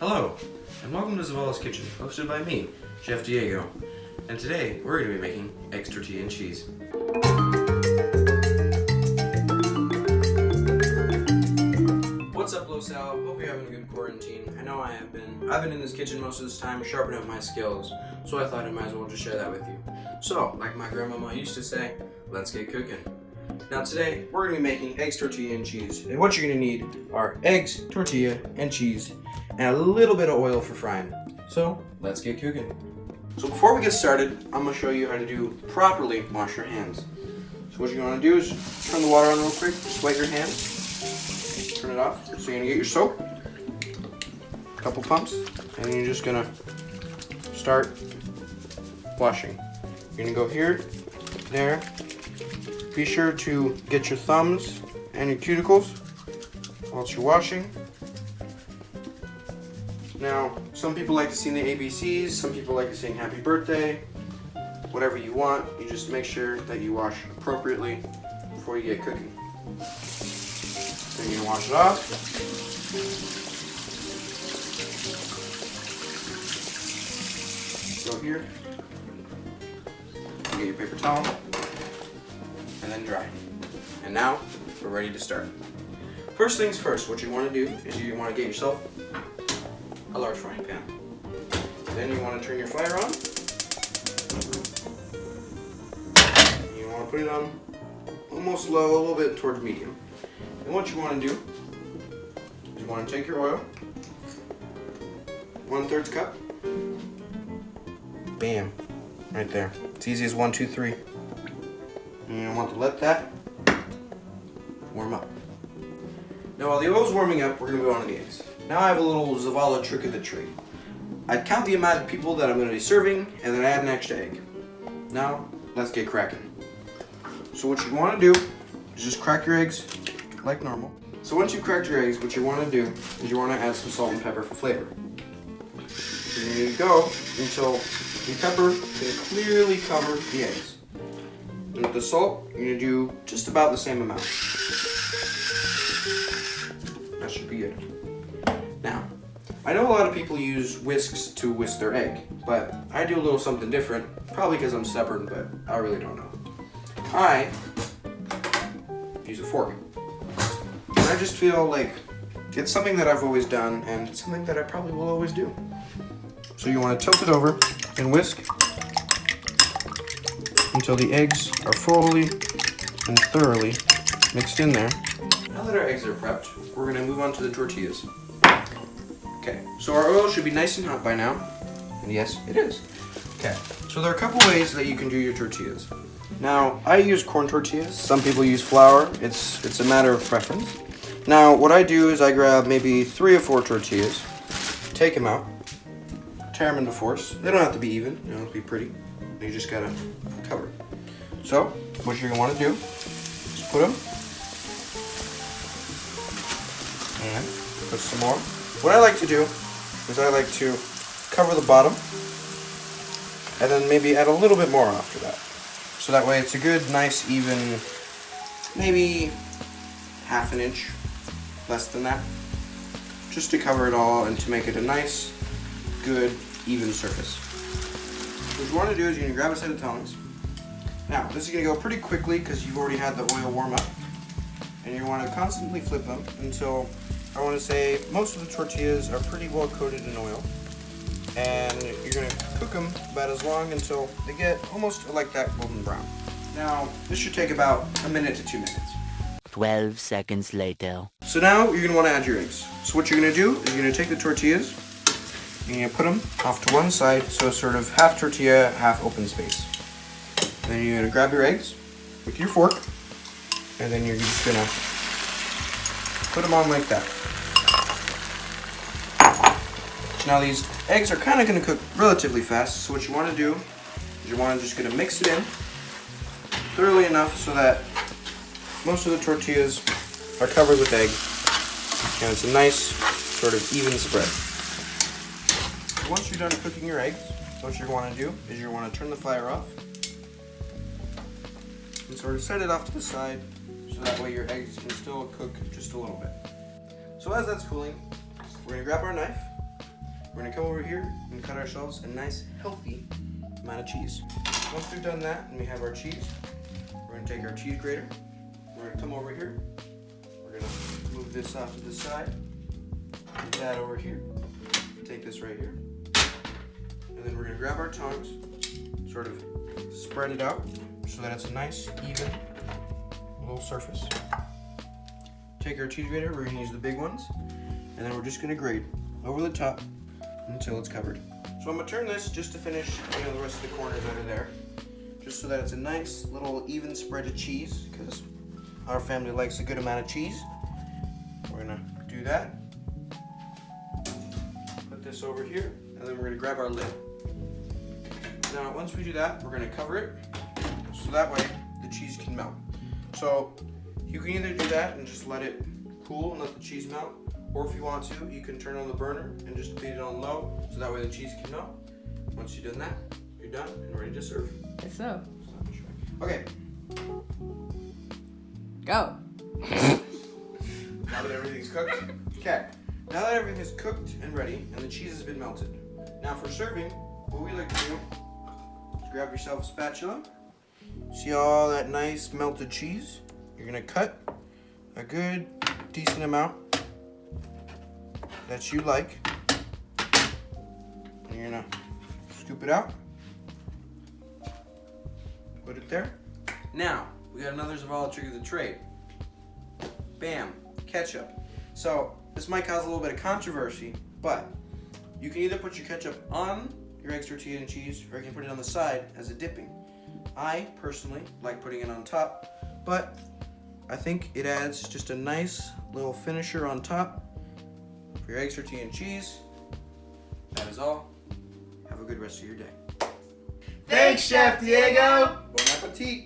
Hello, and welcome to Zavala's Kitchen, hosted by me, Chef Diego. And today, we're going to be making eggs, tortilla, and cheese. What's up, LoSal? Hope you're having a good quarantine. I know I have been. I've been in this kitchen most of this time, sharpening up my skills, so I thought I might as well just share that with you. So, like my grandmama used to say, let's get cooking. Now today, we're going to be making eggs, tortilla, and cheese. And what you're going to need are eggs, tortilla, and cheese, and a little bit of oil for frying. So, let's get cooking. So before we get started, I'm going to show you how to properly wash your hands. So what you're going to do is turn the water on real quick, just wet your hands, turn it off. So you're going to get your soap, a couple pumps, and then you're just going to start washing. You're going to go here, there. Be sure to get your thumbs and your cuticles whilst you're washing. Now, some people like to sing the ABCs, some people like to sing happy birthday, whatever you want. You just make sure that you wash appropriately before you get cooking. Then you're gonna wash it off. Go here, get your paper towel, and then dry. And now, we're ready to start. First things first, what you want to do is you want to get yourself a large frying pan. Then you want to turn your fire on. You want to put it on almost low, a little bit towards medium. And what you want to do is you want to take your oil, 1/3 cup, bam, right there. It's easy as 1, 2, 3. And you want to let that warm up. Now while the oil's warming up, we're going to go on to the eggs. Now I have a little Zavala trick of the trade. I count the amount of people that I'm going to be serving, and then I add an extra egg. Now, let's get cracking. So what you want to do is just crack your eggs like normal. So once you've cracked your eggs, what you want to do is you want to add some salt and pepper for flavor. So you need to go until the pepper can clearly cover the eggs. And with the salt, you're going to do just about the same amount. That should be good. Now, I know a lot of people use whisks to whisk their egg, but I do a little something different, probably because I'm stubborn, but I really don't know. I use a fork. And I just feel like it's something that I've always done, and it's something that I probably will always do. So you want to tilt it over and whisk until the eggs are fully and thoroughly mixed in there. Now that our eggs are prepped, we're going to move on to the tortillas. Okay, so our oil should be nice and hot by now. And yes, it is. Okay, so there are a couple ways that you can do your tortillas. Now, I use corn tortillas. Some people use flour. It's a matter of preference. Now, what I do is I grab maybe 3 or 4 tortillas, take them out, tear them into fours. They don't have to be even, they don't have to be pretty. You just gotta cover it. So, what you're gonna want to do is put them and put some more. What I like to do is I like to cover the bottom and then maybe add a little bit more after that. So that way it's a good, nice, even, maybe ½ inch, less than that, just to cover it all and to make it a nice, good, even surface. What you want to do is you're going to grab a set of tongs. Now, this is going to go pretty quickly because you've already had the oil warm up. And you want to constantly flip them until, I want to say, most of the tortillas are pretty well coated in oil. And you're going to cook them about as long until they get almost like that golden brown. Now, this should take about 1 minute to 2 minutes. 12 seconds later. So now you're going to want to add your eggs. So what you're going to do is you're going to take the tortillas and you put them off to one side, so sort of half tortilla, half open space. And then you're going to grab your eggs with your fork, and then you're just going to put them on like that. Now these eggs are kind of going to cook relatively fast, so what you want to do is you want to just going to mix it in thoroughly enough so that most of the tortillas are covered with egg, and it's a nice sort of even spread. Once you're done cooking your eggs, what you want to do is you want to turn the fire off and sort of set it off to the side so that way your eggs can still cook just a little bit. So as that's cooling, we're going to grab our knife we're gonna come over here and cut ourselves a nice, healthy amount of cheese. Once we've done that and we have our cheese, we're gonna take our cheese grater. We're gonna come over here. We're gonna move this off to the side. Put that over here. Take this right here. And then we're gonna grab our tongs, sort of spread it out so that it's a nice, even little surface. Take our cheese grater, we're gonna use the big ones, and then we're just gonna grate over the top until it's covered. So I'm gonna turn this just to finish, the rest of the corners that are there, just so that it's a nice little even spread of cheese, because our family likes a good amount of cheese. We're gonna do that. Put this over here, and then we're gonna grab our lid. Now, once we do that, we're gonna cover it, so that way the cheese can melt. So you can either do that and just let it cool and let the cheese melt, or if you want to, you can turn on the burner and just leave it on low, so that way the cheese can melt. Once you've done that, you're done and ready to serve. Guess so. Okay, Go. now that everything's cooked. Okay, now that everything is cooked and ready, and the cheese has been melted. Now for serving, what we like to do is grab yourself a spatula. See all that nice melted cheese? You're gonna cut a good, decent amount that you like. And you're gonna scoop it out. Put it there. Now, we got another Zavala trick of the trade. Bam, ketchup. So, this might cause a little bit of controversy, but you can either put your ketchup on your eggs, tortilla, and cheese, or you can put it on the side as a dipping. I personally like putting it on top, but I think it adds just a nice little finisher on top for your eggs, tortilla, and cheese. That is all. Have a good rest of your day. Thanks, Chef Diego. Bon appetit.